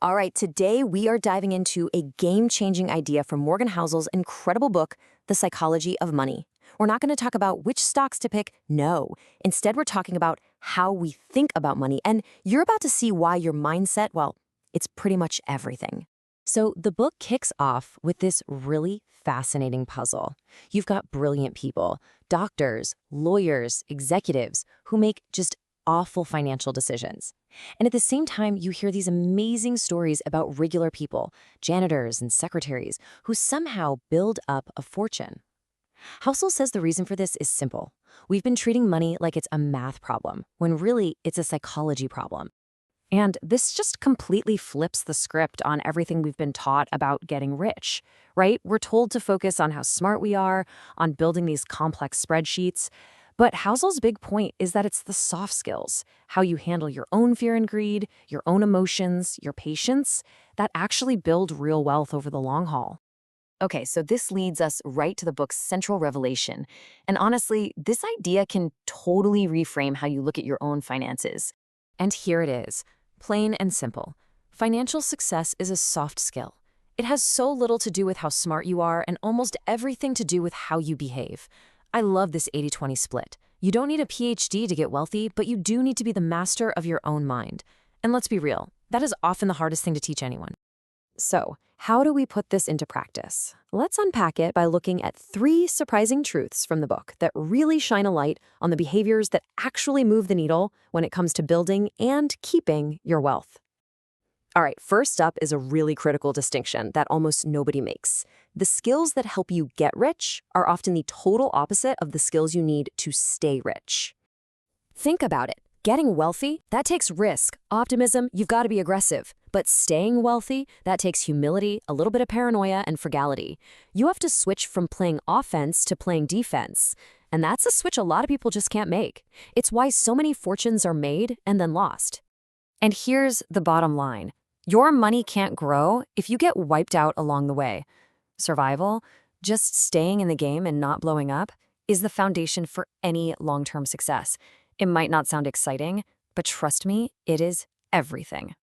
All right, today we are diving into a game-changing idea from Morgan Housel's incredible book, The Psychology of Money. We're not going to talk about which stocks to pick, no. Instead, we're talking about how we think about money, and you're about to see why your mindset, well, it's pretty much everything. So the book kicks off with this really fascinating puzzle. You've got brilliant people, doctors, lawyers, executives, who make just awful financial decisions. And at the same time, you hear these amazing stories about regular people, janitors and secretaries, who somehow build up a fortune. Housel says the reason for this is simple. We've been treating money like it's a math problem, when really it's a psychology problem. And this just completely flips the script on everything we've been taught about getting rich, right? We're told to focus on how smart we are, on building these complex spreadsheets. But Housel's big point is that it's the soft skills, how you handle your own fear and greed, your own emotions, your patience, that actually build real wealth over the long haul. Okay, so this leads us right to the book's central revelation. And honestly, this idea can totally reframe how you look at your own finances. And here it is, plain and simple. Financial success is a soft skill. It has so little to do with how smart you are and almost everything to do with how you behave. I love this 80-20 split. You don't need a PhD to get wealthy, but you do need to be the master of your own mind. And let's be real, that is often the hardest thing to teach anyone. So, how do we put this into practice? Let's unpack it by looking at 3 surprising truths from the book that really shine a light on the behaviors that actually move the needle when it comes to building and keeping your wealth. All right, first up is a really critical distinction that almost nobody makes. The skills that help you get rich are often the total opposite of the skills you need to stay rich. Think about it. Getting wealthy, that takes risk, optimism, you've got to be aggressive. But staying wealthy, that takes humility, a little bit of paranoia, and frugality. You have to switch from playing offense to playing defense. And that's a switch a lot of people just can't make. It's why so many fortunes are made and then lost. And here's the bottom line. Your money can't grow if you get wiped out along the way. Survival, just staying in the game and not blowing up, is the foundation for any long-term success. It might not sound exciting, but trust me, it is everything.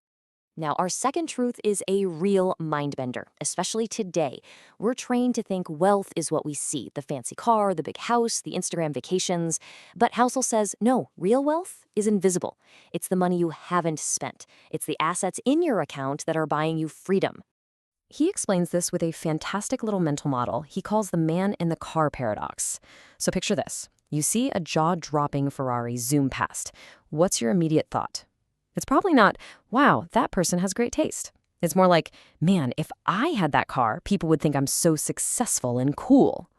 Now, our second truth is a real mind-bender, especially today. We're trained to think wealth is what we see, the fancy car, the big house, the Instagram vacations. But Housel says, no, real wealth is invisible. It's the money you haven't spent. It's the assets in your account that are buying you freedom. He explains this with a fantastic little mental model he calls the man in the car paradox. So picture this. You see a jaw-dropping Ferrari zoom past. What's your immediate thought? It's probably not, wow, that person has great taste. It's more like, man, if I had that car, people would think I'm so successful and cool.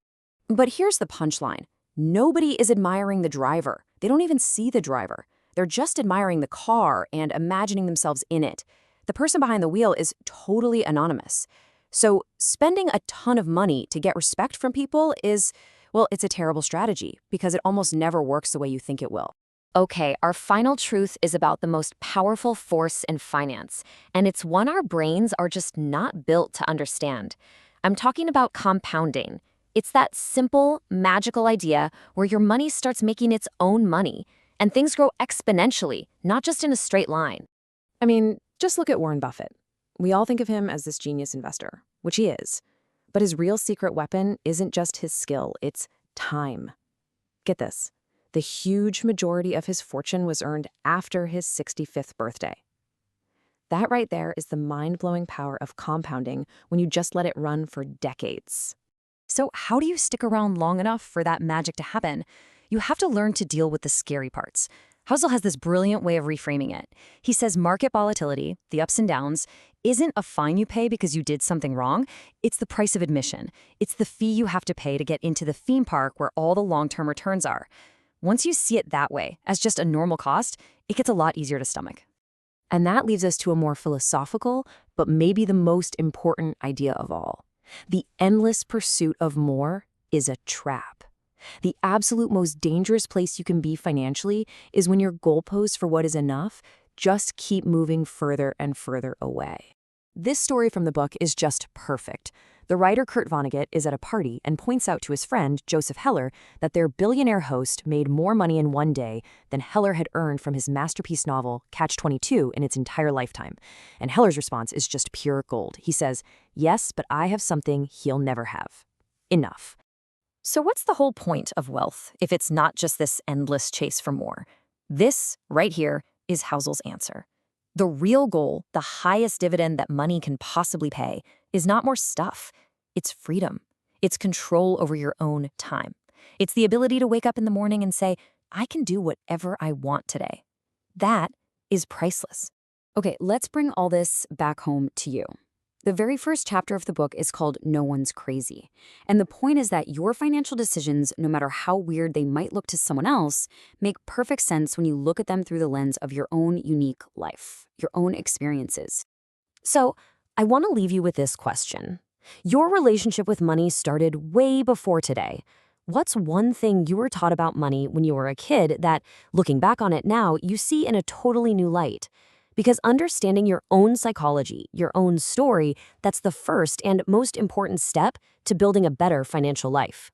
But here's the punchline. Nobody is admiring the driver. They don't even see the driver. They're just admiring the car and imagining themselves in it. The person behind the wheel is totally anonymous. So spending a ton of money to get respect from people is, well, it's a terrible strategy because it almost never works the way you think it will. Okay, our final truth is about the most powerful force in finance, and it's one our brains are just not built to understand. I'm talking about compounding. It's that simple, magical idea where your money starts making its own money, and things grow exponentially, not just in a straight line. I mean, just look at Warren Buffett. We all think of him as this genius investor, which he is. But his real secret weapon isn't just his skill, it's time. Get this. The huge majority of his fortune was earned after his 65th birthday. That right there is the mind-blowing power of compounding when you just let it run for decades. So how do you stick around long enough for that magic to happen? You have to learn to deal with the scary parts. Housel has this brilliant way of reframing it. He says market volatility, the ups and downs, isn't a fine you pay because you did something wrong. It's the price of admission. It's the fee you have to pay to get into the theme park where all the long-term returns are. Once you see it that way, as just a normal cost, it gets a lot easier to stomach. And that leads us to a more philosophical, but maybe the most important idea of all. The endless pursuit of more is a trap. The absolute most dangerous place you can be financially is when your goalposts for what is enough just keep moving further and further away. This story from the book is just perfect. The writer Kurt Vonnegut is at a party and points out to his friend, Joseph Heller, that their billionaire host made more money in one day than Heller had earned from his masterpiece novel, Catch-22, in its entire lifetime. And Heller's response is just pure gold. He says, "Yes, but I have something he'll never have. Enough." So what's the whole point of wealth if it's not just this endless chase for more? This, right here, is Housel's answer. The real goal, the highest dividend that money can possibly pay, is not more stuff. It's freedom. It's control over your own time. It's the ability to wake up in the morning and say, I can do whatever I want today. That is priceless. Okay, let's bring all this back home to you. The very first chapter of the book is called No One's Crazy. And the point is that your financial decisions, no matter how weird they might look to someone else, make perfect sense when you look at them through the lens of your own unique life, your own experiences. So, I want to leave you with this question. Your relationship with money started way before today. What's one thing you were taught about money when you were a kid that, looking back on it now, you see in a totally new light? Because understanding your own psychology, your own story, that's the first and most important step to building a better financial life.